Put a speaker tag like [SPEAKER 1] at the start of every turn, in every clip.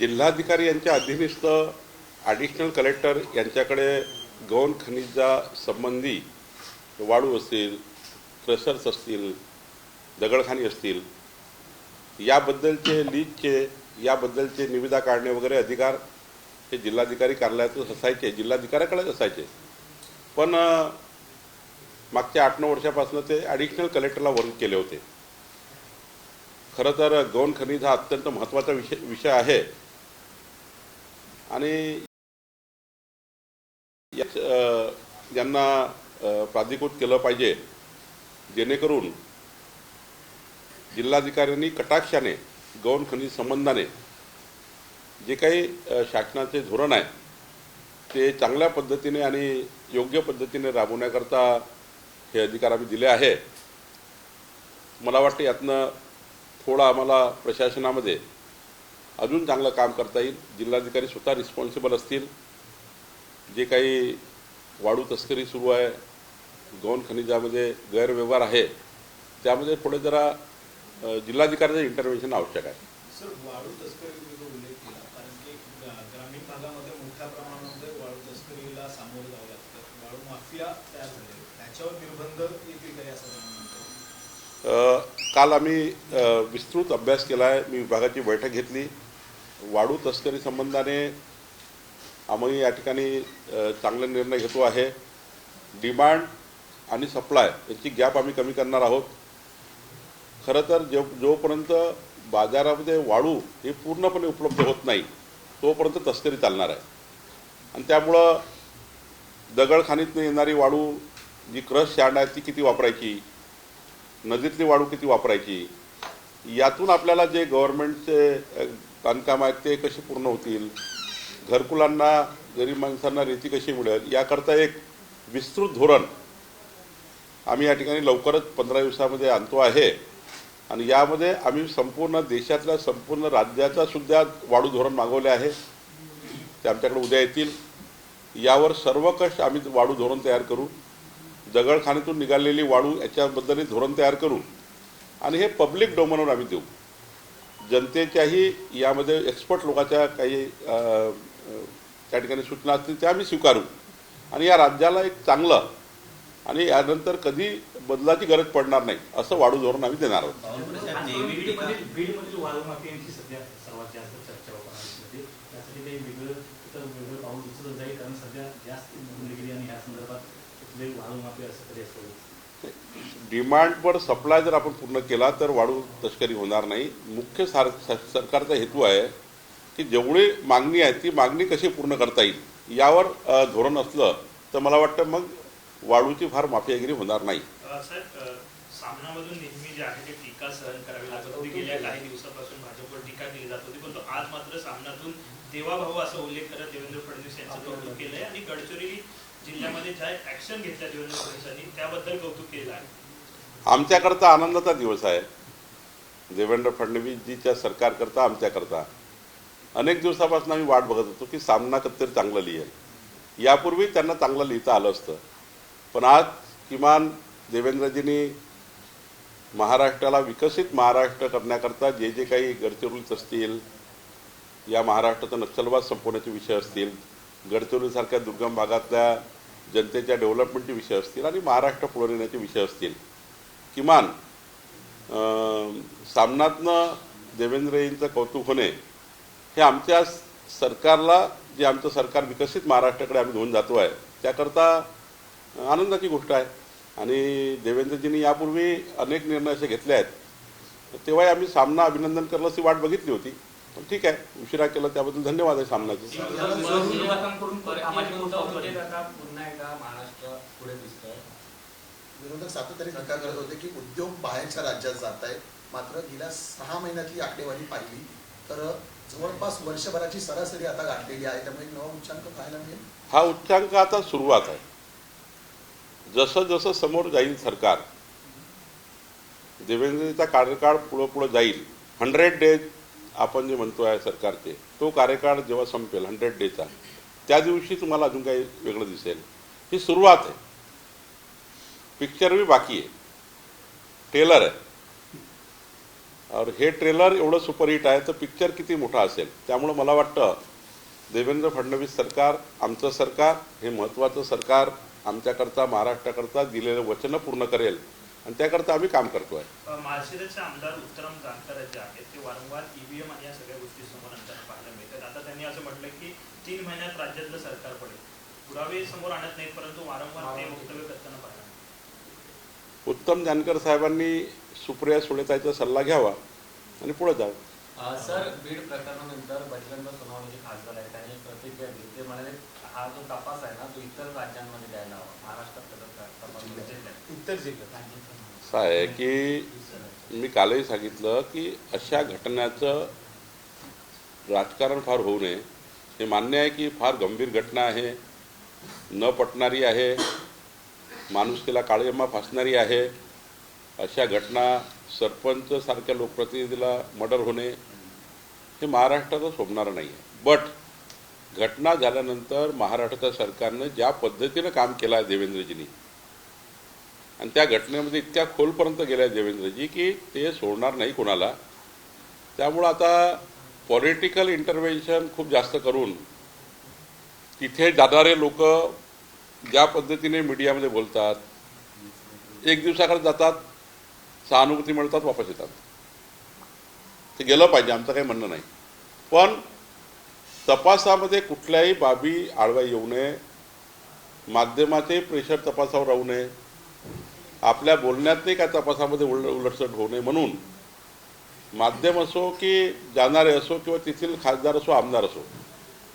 [SPEAKER 1] जिल्हाधिकारी यांच्या अधीनस्थ ॲडिशनल कलेक्टर यांच्याकडे गौण खनिजा संबंधी वाळू असतील, क्रशर्स असतील, दगडखानी असतील, याबद्दलचे लीजचे याबद्दलचे निविदा काढणे वगैरे अधिकार हे जिल्हाधिकारी कार्यालयातच असायचे, जिल्हाधिकाऱ्याकडेच असायचे. पण मागच्या 8-9 वर्षापासून ते ॲडिशनल कलेक्टरला वर्ग केले होते. खरं तर गौण खनिज हा अत्यंत महत्त्वाचा विषय आहे आणि यांना प्राधिकृत केलं पाहिजे, जेणेकरून जिल्हाधिकाऱ्यांनी कटाक्षाने गौण खनिज संबंधाने जे काही शासनाचे धोरण आहे ते चांगल्या पद्धतीने आणि योग्य पद्धतीने राबवण्याकरता हे अधिकार आम्ही दिले आहे. मला वाटतं यातनं थोडं आम्हाला प्रशासनामध्ये अजून चांगलं काम करता येईल. जिल्हाधिकारी स्वतः रिस्पॉन्सिबल असतील. जे काही वाळू तस्करी सुरू आहे, गौण खनिजामध्ये गैरव्यवहार आहे, त्यामध्ये थोडे जरा जिल्हाधिकाऱ्याचं इंटरव्हेन्शन आवश्यक आहे.
[SPEAKER 2] सर, वाळू तस्करीचा उल्लेख केला कारण की ग्रामीण भागामध्ये मोठ्या प्रमाणामध्ये वाळू तस्करीला सामोरं जावं लागतं. वाळू माफिया तयार झाले, त्याच्यावर निर्बंध येतील का असं म्हणतो?
[SPEAKER 1] काल आम्ही विस्तृत अभ्यास केला आहे. मी विभागाची बैठक घेतली. वाळू तस्करी संबंधाने आम्ही या ठिकाणी चांगले निर्णय घेतो आहे. डिमांड आणि सप्लाय याची गॅप आम्ही कमी करणार आहोत. खरं तर जोपर्यंत बाजारामध्ये वाळू हे पूर्णपणे उपलब्ध होत नाही तोपर्यंत तस्करी चालणार आहे. आणि त्यामुळं दगडखानीतून येणारी वाळू जी क्रश यार्ड आहे ती किती वापरायची, नदीतली वाळू किती वापरायची, यातून आपल्याला जे गव्हर्नमेंटचे बांधकाम आहेत ते कसे पूर्ण होतील, घरकुलांना गरीब माणसांना रेती कशी मिळेल, याकरता एक विस्तृत धोरण आम्ही या ठिकाणी लवकरच 15 दिवसामध्ये आणतो आहे. आणि यामध्ये आम्ही संपूर्ण देशातल्या संपूर्ण राज्याचा सुद्धा वाळू धोरण मागवले आहे. ते आमच्याकडे उद्या येतील. यावर सर्वकष आम्ही वाळू धोरण तयार करू. दगडखानीतून निघालेली वाळू याच्याबद्दलही धोरण तयार करू आणि हे पब्लिक डोमेनवर आम्ही देऊ. जनतेच्याही यामध्ये एक्सपर्ट लोकांच्या काही त्या ठिकाणी सूचना असतील त्या आम्ही स्वीकारू आणि या राज्याला एक चांगलं आणि यानंतर कधी बदलाची गरज पडणार नाही असं वाळू धोरण आम्ही देणार आहोत. डिमांडवर सप्लाय जर आपण पूर्ण केला तर वाळू तस्करी होणार नाही. मुख्य सरकारचा हेतू आहे की जेवढी मागणी आहे ती मागणी कशी पूर्ण करता येईल यावर धोरण असलं तर मला वाटतं मग वाळूची फार माफियागिरी होणार नाही.
[SPEAKER 3] साहेब, सामनामधून नेहमी जे आहे ते टीका सहन करावी लागत होती. गेल्या काही दिवसापासून भाजपवर टीका केली जात होती, पण आज मात्र सामनातून देवाभाऊ असा उल्लेख करत देवेंद्र फडणवीस यांचं कौतुक केलंय आणि गडचिरोली जिल्ह्यामध्ये ज्या ऍक्शन घेतल्या देवेंद्र फडणवीसांनी त्याबद्दल कौतुक केलं आहे.
[SPEAKER 1] आमच्याकरता आनंदाचा दिवस आहे. देवेंद्र फडणवीसजीच्या सरकारकरता आमच्याकरता अनेक दिवसापासून आम्ही वाट बघत होतो की सामना कधीतरी चांगलं लिहिल. यापूर्वी त्यांना चांगलं लिहिता आलं असतं, पण आज किमान देवेंद्रजींनी महाराष्ट्राला विकसित महाराष्ट्र करण्याकरता जे जे काही गडचिरोलीत असतील, या महाराष्ट्राचा नक्षलवाद संपवण्याचे विषय असतील, गडचिरोलीसारख्या दुर्गम भागातल्या जनतेच्या डेव्हलपमेंटचे विषय असतील आणि महाराष्ट्र पुढे नेण्याचे विषय असतील, किमान सामनातनं देवेंद्रजींचं कौतुक होणे हे आमच्या सरकारला, जे आमचं सरकार विकसित महाराष्ट्राकडे आम्ही घेऊन जातो आहे त्याकरता आनंदाची गोष्ट आहे. आणि देवेंद्रजींनी यापूर्वी अनेक निर्णय असे घेतले आहेत, तेव्हाही आम्ही सामना अभिनंदन करलं अशी वाट बघितली होती. पण ठीक आहे, उशिरा केलं त्याबद्दल धन्यवाद आहे सामनाचे.
[SPEAKER 4] विरोधक सातत्याने टीका करत होते की उद्योग बाहेरच्या राज्यात जात आहेत, मात्र गेल्या 6 महिन्यातली आकडेवारी पाहिली तर जवळपास वर्षभराची सरासरी आता गाठलेली आहे. त्यामुळे एक नवा उच्चांक पाहायला मिळेल.
[SPEAKER 1] हा उच्चांक आता सुरुवात आहे. जसं जसं समोर जाईल सरकार, देवेंद्रजीचा कार्यकाळ पुढं जाईल, 100 डेज आपण जे म्हणतो आहे सरकारचे, तो कार्यकाळ जेव्हा संपेल 100 डेजचा, त्या दिवशी तुम्हाला अजून काही वेगळं दिसेल. ही सुरुवात आहे. पिक्चर भी बाकी आहे, ट्रेलर आहे. और हे ट्रेलर एवढं सुपरहिट आहे तर पिक्चर किती मोठा असेल. त्यामुळं मला वाटतं देवेंद्र फडणवीस सरकार, आमचं सरकार हे महत्त्वाचं सरकार, आमच्याकरता महाराष्ट्राकरता दिलेलं वचनं पूर्ण करेल आणि त्याकरता आम्ही काम करतो आहे.
[SPEAKER 3] माळशिरसचे आमदार उत्तम जानकर जे आहेत ते वारंवार ईव्हीएम आणि या सगळ्या गोष्टी समोर आणताना पाहायला मिळतात. आता त्यांनी असं म्हटलं की 3 महिन्यात राज्यातलं सरकार पडेल. पुरावे समोर आणत नाहीत परंतु वारंवार ते वक्तव्य करताना पाहायला मिळतात.
[SPEAKER 1] उत्तम जानकर साहेबांनी सुप्रिया सुळेताईचा सल्ला घ्यावा आणि पुढे जावं.
[SPEAKER 5] सर, बीड प्रकरणानंतर बजरंग सोनवणे जे खासदार आहेत त्यांनी प्रतिक्रिया दिली. ते म्हणाले हा जो तपास आहे ना तो इतर राज्यांमध्ये द्यायला हवा, महाराष्ट्रात
[SPEAKER 2] उत्तर जिल्ह्यात
[SPEAKER 1] असं आहे की मी कालही सांगितलं की अशा घटनाचं राजकारण फार होऊ नये. हे मान्य आहे की फार गंभीर घटना आहे, न पटणारी आहे, माणुसकीला काळीमा फासणारी आहे. अशा घटना सरपंच सारख्या लोकप्रतिनिधीला मर्डर होणे हे महाराष्ट्राचं शोभणारं नाही आहे. बट घटना झाल्यानंतर महाराष्ट्राच्या सरकारनं ज्या पद्धतीनं काम केलं आहे देवेंद्रजींनी आणि त्या घटनेमध्ये इतक्या खोलपर्यंत गेल्या देवेंद्रजी की ते सोडणार नाही कोणाला. त्यामुळं आता पॉलिटिकल इंटरव्हेन्शन खूप जास्त करून तिथे जाणारे लोक ज्या पद्धतीने मीडियामध्ये बोलतात, एक दिवसाकडे जातात, सहानुभूती मिळतात, वापस येतात. ते गेलं पाहिजे, आमचं काही म्हणणं नाही. पण तपासामध्ये कुठल्याही बाबी आडव्या येऊ नये, माध्यमाचे प्रेशर तपासावर राहू नये, आपल्या बोलण्यातही काय तपासामध्ये उलटसट होऊ नये म्हणून माध्यम असो की जाणारे असो किंवा तेथील खासदार असो आमदार असो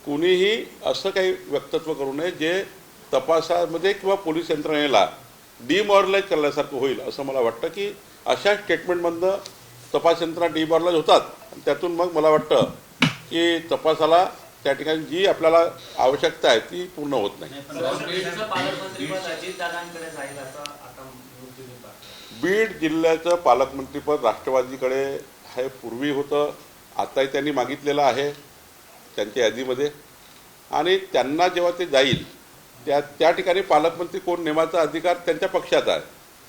[SPEAKER 1] कुणीही असं काही वक्तव्य करू नये जे तपासामध्ये किंवा पोलीस यंत्रणेला डिमॉरलाइज करण्यासारखं होईल. असं मला वाटतं की अशा स्टेटमेंटमधनं तपास यंत्रणा डिमॉरलाइज होतात आणि त्यातून मग मला वाटतं की तपासाला त्या ठिकाणी जी आपल्याला आवश्यकता आहे ती पूर्ण होत नाही. बीड जिल्ह्याचं पालकमंत्रीपद राष्ट्रवादीकडे हे पूर्वी होतं, आताही त्यांनी मागितलेलं आहे त्यांच्या यादीमध्ये. आणि त्यांना जेव्हा ते जाईल त्या ठिकाणी पालकमंत्री कोण नेमाचा अधिकार त्यांच्या पक्षाचा आहे.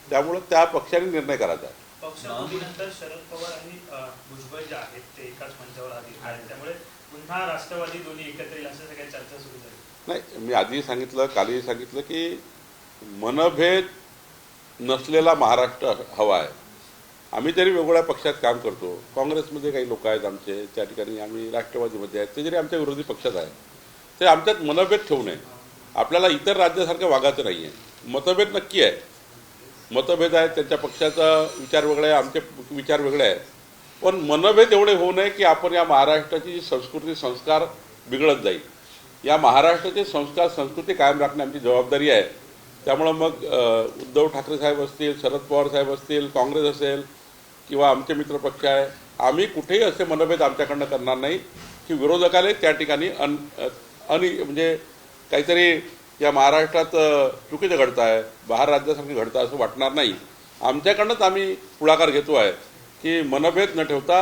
[SPEAKER 1] त्यामुळं त्या पक्षाने निर्णय करायचा आहे.
[SPEAKER 3] पक्षानंतर शरद पवार आणि भुजबळ जे आहेत ते एकाच मंचावर आधी आहेत, त्यामुळे पुन्हा राष्ट्रवादी दोन्ही एकत्र येईल असं सगळ्या चर्चा सुरू झाली.
[SPEAKER 1] नाही, मी आधी सांगितलं, कालही सांगितलं की मनभेद नसलेला महाराष्ट्र हवा आहे. आम्ही जरी वेगवेगळ्या पक्षात काम करतो, काँग्रेसमध्ये काही लोक आहेत आमचे, त्या ठिकाणी आम्ही राष्ट्रवादीमध्ये आहेत, ते जरी आमच्या विरोधी पक्षात आहे ते आमच्यात मनभेद ठेवू नये. आपल्याला इतर राज्यासारखं वागायचं नाही आहे. मतभेद नक्की आहे, मतभेद आहेत, त्यांच्या पक्षाचा विचार वेगळा आहे, आमचे विचार वेगळे आहेत, पण मनभेद एवढे होऊ नये की आपण या महाराष्ट्राची संस्कृती संस्कार बिघडत जाईल. या महाराष्ट्राचे संस्कार संस्कृती कायम राखणे आमची जबाबदारी आहे. त्यामुळं मग उद्धव ठाकरे साहेब असतील, शरद पवार साहेब असतील, काँग्रेस असेल किंवा आमचे मित्रपक्ष आहे, आम्ही कुठेही असे मनभेद आमच्याकडनं करणार नाही की विरोधकाला त्या ठिकाणी म्हणजे काहीतरी या महाराष्ट्रात चुकीचं घडतं आहे, बाहेर राज्यासारखं घडतं असं वाटणार नाही. आमच्याकडनंच आम्ही पुढाकार घेतो आहे की मनभेद न ठेवता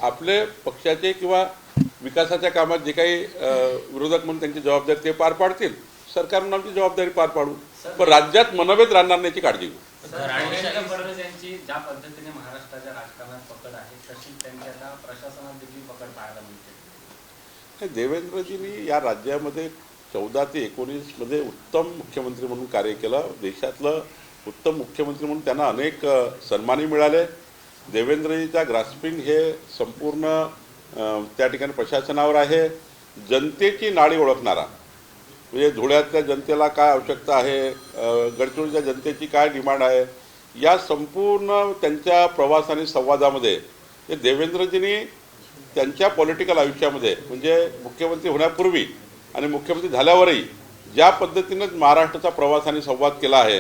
[SPEAKER 1] आपले पक्षाचे किंवा विकासाच्या कामात जे काही विरोधक म्हणून त्यांची जबाबदारी ते पार पाडतील, सरकार म्हणून आमची जबाबदारी पार पाडू, पण राज्यात मनभेद राहणार नाही याची काळजी घेऊ.
[SPEAKER 5] फडणवीस यांची ज्या पद्धतीने महाराष्ट्राच्या राजकारणात पकड आहे तशी त्यांची आता प्रशासनात देखील पकड पाहायला मिळते.
[SPEAKER 1] देवेंद्रजींनी या राज्यामध्ये 14 ते 19 मध्ये उत्तम मुख्यमंत्री म्हणून कार्य केलं. देशातलं उत्तम मुख्यमंत्री म्हणून त्यांना अनेक सन्मानही मिळाले. देवेंद्रजीचा ग्रास्पिंग हे संपूर्ण त्या ठिकाणी प्रशासनावर आहे. जनतेची नाडी ओळखणारा, म्हणजे धुळ्यातल्या जनतेला काय आवश्यकता आहे, गडचिरोलीच्या जनतेची काय डिमांड आहे, या संपूर्ण त्यांच्या प्रवास आणि संवादामध्ये हे देवेंद्रजींनी त्यांच्या पॉलिटिकल आयुष्यामध्ये म्हणजे मुख्यमंत्री होण्यापूर्वी आणि मुख्यमंत्री झाल्यावरही ज्या पद्धतीनं महाराष्ट्राचा प्रवास आणि संवाद केला आहे.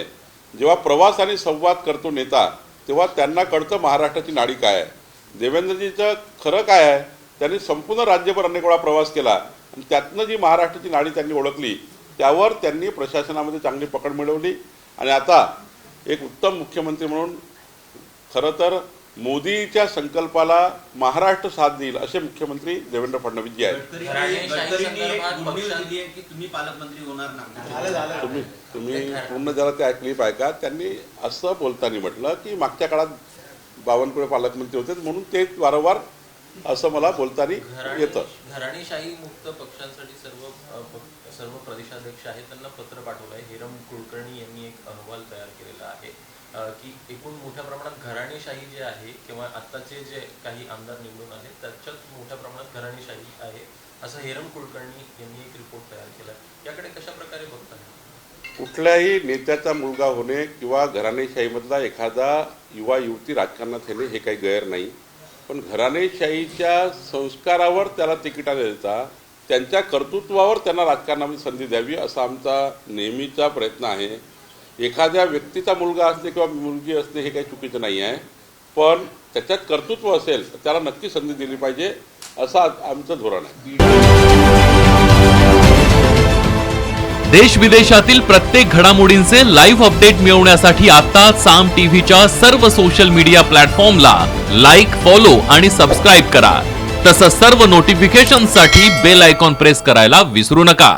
[SPEAKER 1] जेव्हा प्रवास आणि संवाद करतो नेता तेव्हा त्यांना कळतं महाराष्ट्राची नाडी काय आहे. देवेंद्रजीचं खरं काय आहे, त्यांनी संपूर्ण राज्यभर अनेक वेळा प्रवास केला आणि त्यातनं जी महाराष्ट्राची नाडी त्यांनी ओळखली त्यावर त्यांनी प्रशासनामध्ये चांगली पकड मिळवली आणि आता एक उत्तम मुख्यमंत्री म्हणून खरं तर मोदीच्या संकल्पाला महाराष्ट्र साथ देईल असे मुख्यमंत्री देवेंद्र फडणवीसजी आहेत. तुम्ही पूर्ण जरा ते क्लिप ऐका. त्यांनी असं बोलताना म्हटलं की मागच्या काळात बावनकुळे पालकमंत्री होते म्हणून ते वारंवार असं मला बोलताना येतं.
[SPEAKER 6] घराणेशाही मुक्त पक्षांसाठी सर्व प्रदेशाध्यक्ष आहेत त्यांना पत्र पाठवलं आहे. हेरम कुलकर्णी यांनी एक अहवाल तयार केलेला आहे की एकूण मोठ्या प्रमाणात घराणेशाही जे आहे किंवा आत्ताचे जे काही आमदार निवडून आले त्याच्यात मोठ्या प्रमाणात घराणेशाही आहे असं हेरम कुलकर्णी यांनी एक रिपोर्ट तयार केला. याकडे कशा प्रकारे बघता?
[SPEAKER 1] कुठल्याही नेत्याचा मुलगा होणे किंवा घराणेशाहीमधला एखादा युवा युवती राजकारणात येणे हे काही गैर नाही, पण घराणेशाहीच्या संस्कारावर त्याला तिकिटा देता त्यांच्या कर्तृत्वावर त्यांना राजकारणामध्ये संधी द्यावी असा आमचा नेहमीचा प्रयत्न आहे. एखाद्या व्यक्तीचा मुलगा असणे किंवा मुलगी असणे हे काही चुकीचं नाही आहे, पण त्याच्यात कर्तृत्व असेल तर त्याला नक्की संधी दिली पाहिजे असं आमचं धोरण आहे.
[SPEAKER 7] देश विदेशातील प्रत्येक घडामोडींचे लाईव्ह अपडेट मिळवण्यासाठी आता साम टीव्हीच्या सर्व सोशल मीडिया प्लॅटफॉर्मला लाईक, फॉलो आणि सबस्क्राईब करा. तसंच सर्व नोटिफिकेशनसाठी बेल आयकॉन प्रेस करायला विसरू नका.